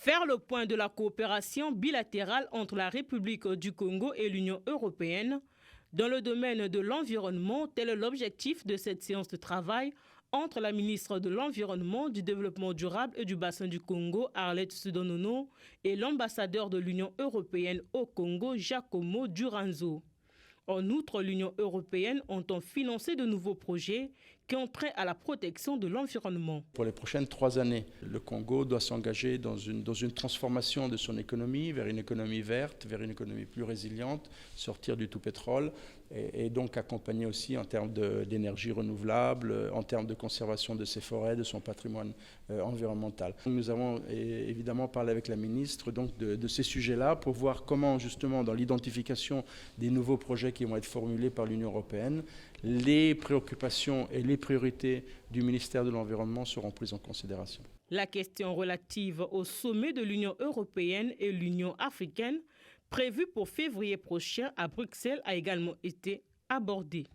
Faire le point de la coopération bilatérale entre la République du Congo et l'Union européenne dans le domaine de l'environnement, tel est l'objectif de cette séance de travail entre la ministre de l'Environnement, du Développement durable et du bassin du Congo, Arlette Soudonono, et l'ambassadeur de l'Union européenne au Congo, Giacomo Duranzo. En outre, l'Union européenne entend financer de nouveaux projets qui ont trait à la protection de l'environnement. Pour les prochaines 3 années, le Congo doit s'engager dans une transformation de son économie vers une économie verte, vers une économie plus résiliente, sortir du tout pétrole et donc accompagner aussi en termes d'énergie renouvelable, en termes de conservation de ses forêts, de son patrimoine environnemental. Nous avons évidemment parlé avec la ministre donc de ces sujets-là pour voir comment justement dans l'identification des nouveaux projets qui vont être formulés par l'Union européenne, les préoccupations et les priorités du ministère de l'Environnement seront prises en considération. La question relative au sommet de l'Union européenne et l'Union africaine, prévu pour février prochain à Bruxelles, a également été abordée.